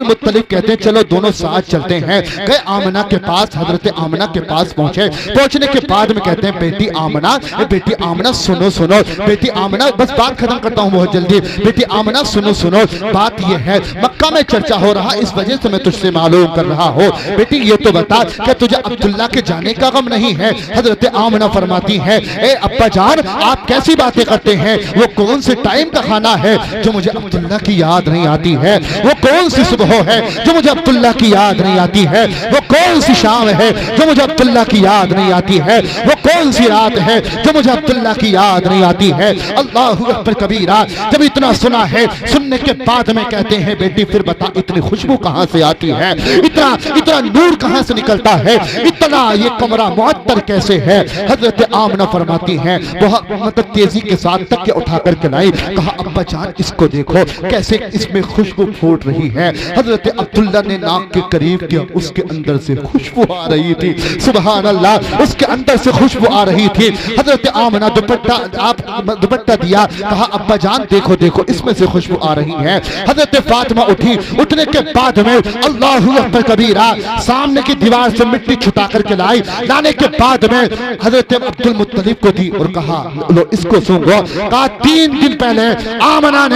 मुत्तलिब कहते हैं चलो दोनों साथ चलते हैं। गए आमना के पास, हजरत आमना के पास पहुंचे। पहुंचने के बाद में कहते हैं बेटी आमना सुनो सुनो, बेटी आमना, बस बात खत्म करता हूं बहुत जल्दी। बेटी आमना सुनो सुनो, बात यह है मक्का में चर्चा हो रहा, इस वजह से मैं तुझसे मालूम कर रहा हूं। बेटी ये तो बता क्या तुझे अब्दुल्ला के जाने का गम नहीं है? हजरत आमना फरमाती है ए अब्बा जान आप कैसी बातें करते हैं? वो कौन से टाइम का खाना है जो मुझे अब्दुल्ला की याद नहीं आती है? वो कौन सी सुबह है जो मुझे अब्दुल्ला की याद नहीं आती है? वो कौन सी शाम है जो मुझे अब्दुल्ला की याद नहीं आती है? वो कौन सी रात है जो मुझे अब्दुल्ला की याद नहीं आती है? अल्लाहु अकबर कबीरा। जब इतना सुना है, सुनने के बाद में कहते हैं बेटी फिर बता इतनी खुशबू कहां से आती है? इतना इतना नूर कहां से निकलता है? इतना ये कमरा मुअत्तर कैसे है? हजरत आमना फरमाती हैं बहुत मतलब तेजी के साथ तक उठा करके लाई। कहा अब्बा जान इसको देखो कैसे इसमें खुशबू फूट रही है। हजरत अब्दुल्ला ने नाक के करीब किया, उसके अंदर से खुशबू आ रही थी। सुभान अल्लाह, उसके अंदर से खुशबू आ रही थी। हजरत आमना दुपट्टा दिया, कहा अब्बा जान देखो देखो इसमें से खुशबू आ रही है। हजरत फातिमा उठी, उठने के बाद में अल्लाहु अकबर कबीरा सामने की दीवार से मिट्टी छुटा करके लाई। लाने के बाद में हजरत अब्दुल मुत्तलिब को दी और कहा लो इसको सूंघो। कहा 3 दिन पहले आमना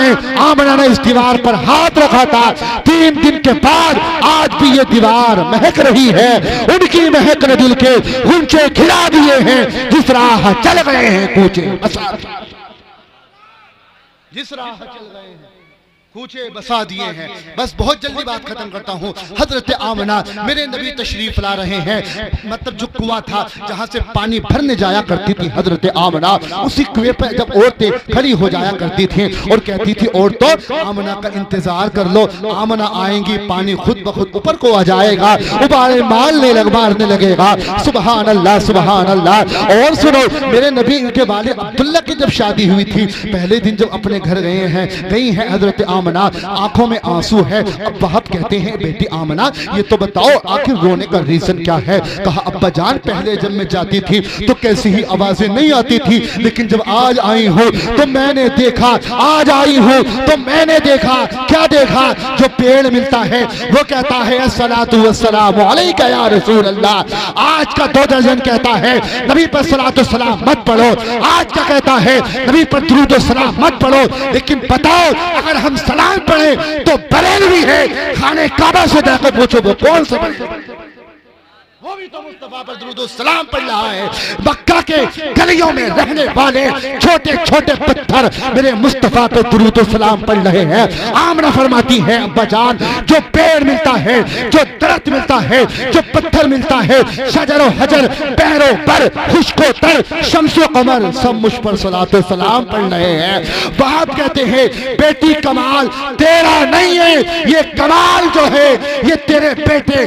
ने इस दीवार पर हाथ रखा था। 3 दिन के बाद आज भी ये दीवार महक रही है। उनकी महक ने दिल के गुंचे खिला दिए हैं। जिस राह चल गए हैं कूचे बसा, जिस राह चल गए हैं कूचे बसा दिए हैं। बस बहुत जल्दी बात खत्म करता हूँ। हजरत आमना मेरे नबी तशरीफ ला रहे हैं, मतलब जो कुआं था जहां से पानी भरने जाया करती थी हजरत आमना, उसी कुएं पर जब औरतें खड़ी हो जाया करती थी और कहती थी औरतों आमना का इंतजार कर लो, आमना आएंगी, पानी खुद ब खुद ऊपर को आ जाएगा, उबाले मारने लगेगा। सुबहान अल्लाह सुबहान अल्लाह। और सुनो मेरे नबी के वाले अब्दुल्ला की जब शादी हुई थी, पहले दिन जब अपने घर गई हैं हजरत आमना, आंखों में आंसू है। अब वहाब कहते हैं बेटी आमना ये तो बताओ आखिर रोने का रीजन क्या है? कहा अब्बा जान पहले जब मैं जाती थी तो कैसी ही आवाजें नहीं आती थी, लेकिन जब आज आई हूँ तो मैंने देखा, आज आई हूँ तो मैंने देखा, क्या देखा? जो पेड़ मिलता है वो कहता है अस्सलातु वस्सलामु अलैका या रसूल अल्लाह। आज का 2 दर्जन कहता है नबी पर सलातो सलाम मत पढ़ो, आज का कहता है नबी पर दुरूद और सलाम मत पढ़ो। लेकिन बताओ अगर हम सलाम पढ़े तो बरेलवी है, खाने काबा से जाकर पूछो वो कौन सा वो भी तो मुस्तफा पर दुरूद और सलाम पढ़ रहा है। मक्का के गलियों में रहने वाले छोटे छोटे पत्थर मेरे मुस्तफा पर दुरूद और सलाम पढ़ रहे हैं। आमना फरमाती है अब्बा जान जो पेड़ मिलता है, जो दरख्त मिलता है, जो पत्थर मिलता है, शजर और हजर, पैरों पर खुशको तर, शम्सो कमर सब मुझ पर सलात और सलाम पढ़ रहे हैं। बाप कहते हैं बेटी कमाल तेरा नहीं है, ये कमाल जो है ये तेरे बेटे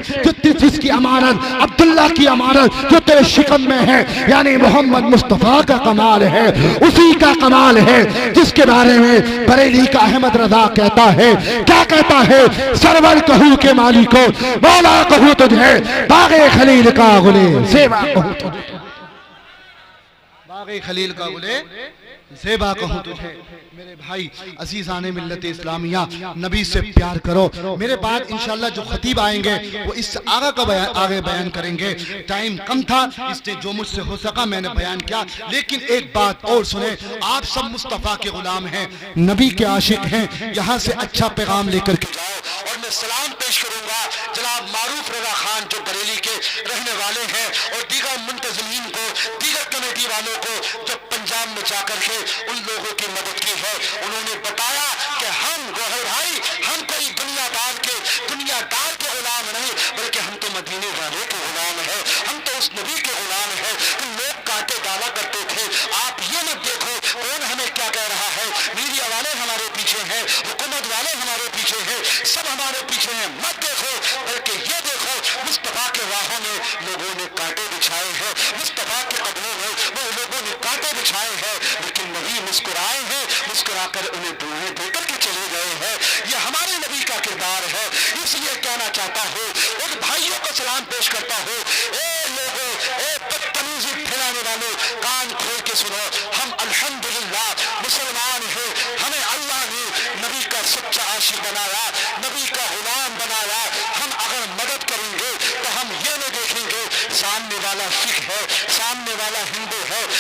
जिसकी अमानत अब्दुल्ला की अमानत जो तेरे शिकम में है, यानी मोहम्मद मुस्तफा का कमाल है, उसी का कमाल है जिसके बारे में बरेली का अहमद रजा कहता है। क्या कहता है? सरवर कहूं के मालिको मौला कहूं तुझे, बागे खलील का गुले सेवा कहूं तुझे, बागे खलील का गुले ज़ेबा कहूं तुझे। मेरे भाई अजीज़ाने मिल्लत इस्लामिया नबी से प्यार करो। मेरे बाद इंशाल्लाह जो खतीब आएंगे वो इससे आगे बयान करेंगे। टाइम कम था इसलिए जो मुझसे हो सका मैंने बयान किया। लेकिन एक बात और सुने, आप सब मुस्तफ़ा के गुलाम हैं, नबी के आशिक हैं, यहाँ से अच्छा पैगाम लेकर के जाओ। और मैं सलाम पेश करूंगा जनाब मारूफ रजा खान जो बरेली के रहने वाले हैं और दीगर मुंतज़मीन को, दीगर कमेटी वालों को जो पंजाब में जाकर के उन लोगों की मदद की है। उन्होंने बताया कि हम गोहर भाई हम कोई दुनियादार के गुलाम नहीं, बल्कि हम तो मदीने वाले के गुलाम है, हम तो उस नबी के गुलाम है। लोग काटे डाला करते थे। आप ये मत देखो कौन हमें क्या कह रहा है, मीडिया वाले हमारे पीछे हैं, हुकूमत वाले हमारे पीछे हैं, सब हमारे पीछे हैं, मत देखो, बल्कि ये देखो मुस्तफा के राहों में लोगों ने कांटे बिछाए हैं, मुस्तफा के कदमों में वो लोगों ने कांटे बिछाए हैं, लेकिन नबी मुस्कुराए हैं, मुस्कुराकर उन्हें दुआएं देकर के चले गए हैं। ये हमारे नबी का किरदार है। इसलिए कहना चाहता हूँ उन भाइयों को सलाम पेश करता हूँ, ए लोगों, ए बदतमीजी फैलाने वालों, कान खोल के सुनो, हम अल्हम्दुलिल्लाह मुसलमान हैं, हमें अल्लाह ने नबी का सच्चा आशिक बनाया, नबी का गुलाम बनाया।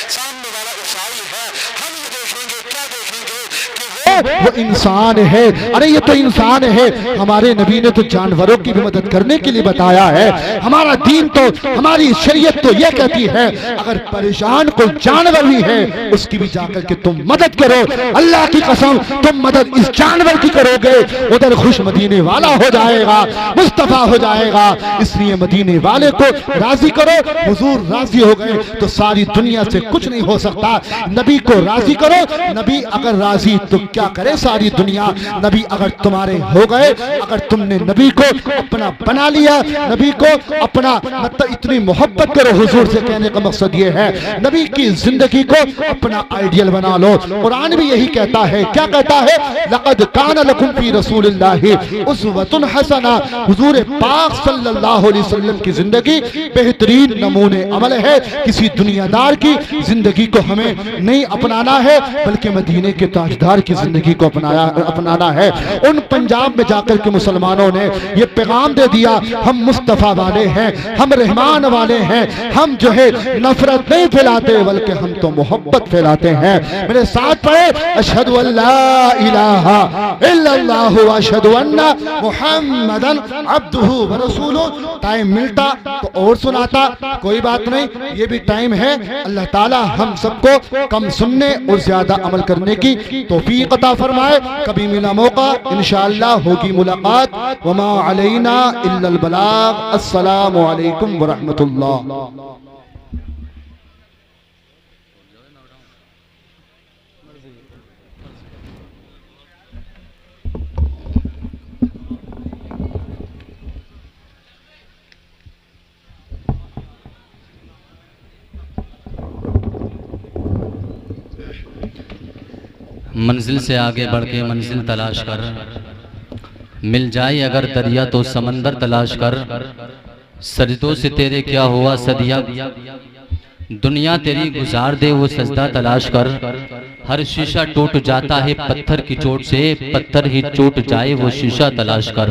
सामने वाला ईसाई है, हम ये देखेंगे, क्या देखेंगे कि वो इंसान है। अरे ये तो इंसान है। हमारे नबी ने तो जानवरों की भी मदद करने के लिए बताया है। हमारा दीन तो, हमारी शरीयत तो ये कहती है अगर परेशान कोई जानवर भी है उसकी भी जाकर के तुम मदद करो। अल्लाह की कसम तुम मदद इस जानवर की करोगे, उधर खुश मदीने वाला हो जाएगा, मुस्तफा हो जाएगा। इसलिए मदीने वाले को राजी करो। हुजूर राजी हो गए तो सारी दुनिया से कुछ नहीं हो सकता। नबी को राजी करो, नबी अगर राजी तो क्या करे सारी दुनिया। नबी अगर तुम्हारे हो गए, अगर तुमने नबी को अपना बना लिया, नबी को अपना मतलब इतनी मोहब्बत करो। हुजूर से कहने का मकसद ये है नबी की जिंदगी को अपना आइडियल बना लो। कुरान भी यही कहता है, क्या कहता है? लक़द कान लकुम फी रसूलिल्लाहि उस्वतुन हसना। हुजूर पाक सल्लल्लाहु अलैहि वसल्लम की जिंदगी बेहतरीन नमूने अमल है। किसी दुनियादार की जिंदगी को हमें नहीं अपनाना है बल्कि मदीने के ताजदार की जिंदगी को अपनाना है। उन पंजाब में जाकर के मुसलमानों ने ये पैगाम दे दिया हम मुस्तफा वाले हैं, हम रहमान वाले हैं, हम जो है नफरत नहीं फैलाते बल्कि हम तो मोहब्बत फैलाते हैं। मेरे साथ पढ़े अशहदु अल्ला इलाहा इल्लल्लाहु व अशहदु अन्ना मुहम्मदन अब्दुहु व रसूलुहु। टाइम मिलता तो और सुनाता, कोई बात नहीं, ये भी टाइम है। अल्लाह ताला हम सबको कम सुनने और ज्यादा अमल करने की तौफीक अता फरमाए। कभी मिला मौका इंशाअल्लाह होगी मुलाकात। वमा अलैना इल्लल बलाग। अस्सलामु अलैकुम व रहमतुल्लाह। मंजिल से आगे बढ़ के मंजिल तलाश कर, मिल जाए अगर दरिया तो समंदर तलाश कर। सजदों से तेरे क्या हुआ सदिया, दुनिया तेरी गुजार दे वो सजदा तलाश कर। हर शीशा टूट जाता है पत्थर की चोट से, पत्थर ही टूट जाए वो शीशा तलाश कर।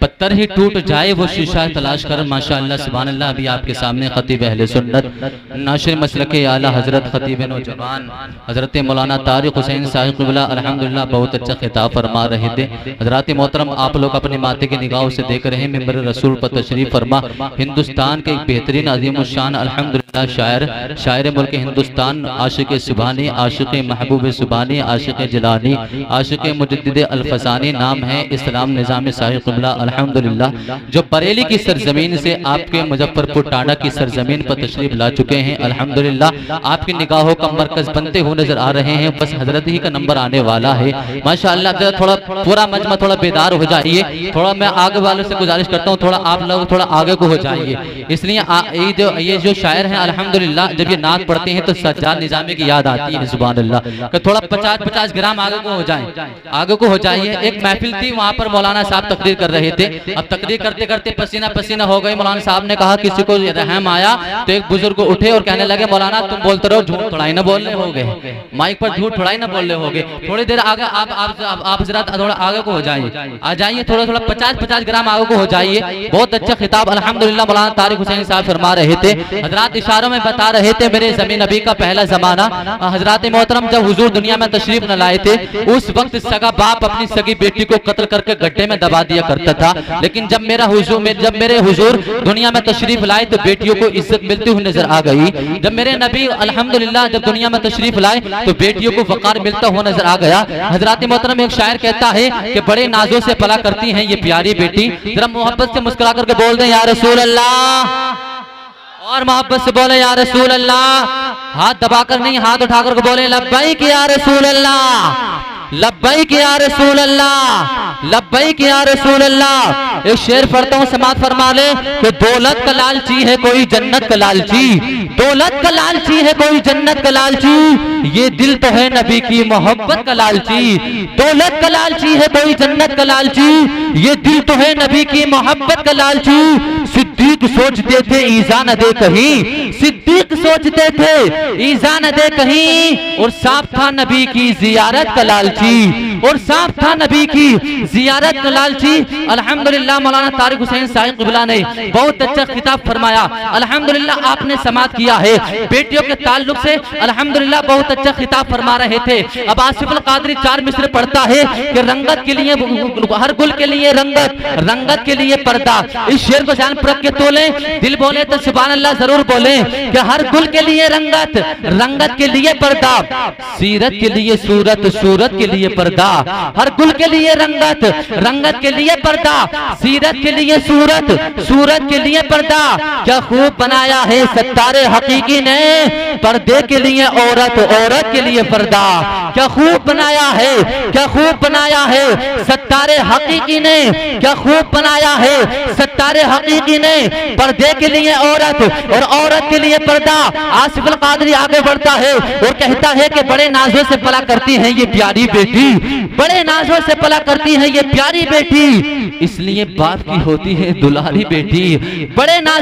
पत्थर ही टूट जाए वो शीशा तलाश कर। माशाअल्लाह सुभान अल्लाह। अभी आपके सामने खतीब अहले सुन्नत नाशिर मसलक आला हजरत खतीब नौजवान हजरत मौलाना तारिक हुसैन साहिब क़िबला अल्हम्दुलिल्लाह बहुत अच्छा खिताब फरमा रहे थे। हजरात मोहतरम आप लोग अपने माथे की निगाहों से देख रहे हैं मिंबर रसूल पर तशरीफ फरमा। हिंदुस्तान के एक बेहतरीन अजीम शान अल्हम्दुलिल्लाह शायर मुल्क हिंदुस्तान, आशिक सुभानी, आशिक महबूब सुभानी, आशिक जिलानी, आशिक मुजद्दिद अल्फसानी नाम है इस्लाम निज़ाम साहिब क़िबला अल्हम्दुलिल्लाह, जो बरेली की सरजमीन से आपके मुजफ्फरपुर टांडा की सरजमीन पर तशरीफ ला चुके हैं। अल्हम्दुलिल्लाह आपकी निगाहों का मरकज बनते हुए नजर आ रहे हैं। बस हजरत ही का नंबर आने वाला है माशाअल्लाह। जरा थोड़ा पूरा मजमा थोड़ा बेदार हो जाइए। थोड़ा मैं आगे वालों से गुजारिश करता हूँ थोड़ा आप लोग थोड़ा आगे को हो जाइए। इसलिए ये जो शायर हैं अल्हम्दुलिल्लाह जब ये नात पढ़ते हैं तो सज्जाद निजामी की याद आती है सुभान अल्लाह। कि थोड़ा 50-50 ग्राम आगे को हो जाए, आगे को हो जाइए। एक महफिल थी वहां पर मौलाना साहब तकरीर कर रहे थे। अब तकरीर करते करते पसीना पसीना हो गई। मौलाना साहब ने कहा किसी को रहम आया तो एक बुजुर्ग उठे और कहने लगे मौलाना तुम बोलते रहो, झूठ थोड़ा ही ना बोलने होगे, माइक पर झूठ थोड़ा ही ना बोलने होगे। थोड़ी देर आगे आप जरा थोड़ा आगे को हो जाइए, आ जाइए थोड़ा 50-50 ग्राम आगे को हो जाइए। बहुत अच्छा खिताब अल्हम्दुलिल्लाह मौलाना तारिक हुसैन साहब फरमा रहे थे। हजरात इशारों में बता रहे थे मेरे ज़मीन नबी का पहला जमाना। हजरात मोहतरम जब हुजूर दुनिया में तशरीफ न लाए थे उस वक्त सगा बाप अपनी सगी बेटी को कत्ल करके गड्ढे में दबा दिया करता था। लेकिन जब मेरे हुजूर दुनिया में तशरीफ लाए तो बेटियों को इज्जत मिलती हुई नजर आ गई। जब मेरे नबी अल्हम्दुलिल्लाह जब दुनिया में तशरीफ लाए तो बेटियों को वकार मिलता हुआ नजर आ गया। हजरात मोहतरम एक शायर कहता है कि बड़े नाजों से पला करती हैं ये प्यारी बेटी। जरा मोहब्बत से मुस्कुरा करके बोल दें या रसूल अल्लाह, और मोहब्बत से बोले या रसूल अल्लाह। हाथ दबाकर नहीं, हाथ उठाकर के बोले लब्बैक या रसूल अल्लाह, लब्बैक या रसूल अल्लाह, लब्बैक या रसूल अल्लाह। एक शेर पढ़ता हूँ समात फरमा ले कि दौलत का लालची है कोई जन्नत का लालची, दौलत का लालची है कोई जन्नत का लालची, ये दिल तो है नबी की मोहब्बत का लालची। दौलत का लालची है कोई जन्नत का लालची, ये दिल तो है नबी की मोहब्बत का लालची। सिद्दीक सोचते थे ईज़ा न दे कहीं, सिद्दीक सोचते थे ईज़ा न दे कहीं, और साफ था नबी की जियारत का लालची। और साफ था नबी की जियारत का लालची। अल्हम्दुलिल्लाह मौलाना तारिक हुसैन साहिब क़िबला ने बहुत अच्छा खिताब फरमाया। अल्हम्दुलिल्लाह आपने समाअत किया है। बेटियों के ताल्लुक से अल्हम्दुलिल्लाह बहुत अच्छा खिताब फरमा रहे थे। अब आसिफ अल कादरी 4 मिसरे पढ़ता है कि रंगत के लिए, हर गुल के लिए रंगत, रंगत के लिए पर्दा। इस शेर को जान परख के तोले, दिल बोले तो सुभान अल्लाह जरूर बोले कि हर गुल के लिए रंगत, रंगत के लिए पर्दा, सीरत के लिए सूरत, सूरत के लिए पर्दा। हर गुल के लिए रंगत, रंगत के लिए पर्दा, सीरत के लिए सूरत, सूरत के लिए पर्दा। क्या खूब बनाया है सत्तारे हकीकी ने पर्दे के लिए औरत, औरत के लिए पर्दा। क्या खूब बनाया है, क्या खूब बनाया है सत्तारे हकीकी ने, क्या खूब बनाया है सत्तारे हकीकी ने पर्दे के लिए औरत और औरत के लिए पर्दा। आसिफ अल कादरी आगे बढ़ता है और कहता है कि बड़े नाजों से पला करती है ये प्यारी बेटी, बड़े नाजों से पला करती है ये प्यारी बेटी, इसलिए बाप की होती है दुलारी बेटी। बड़े नाज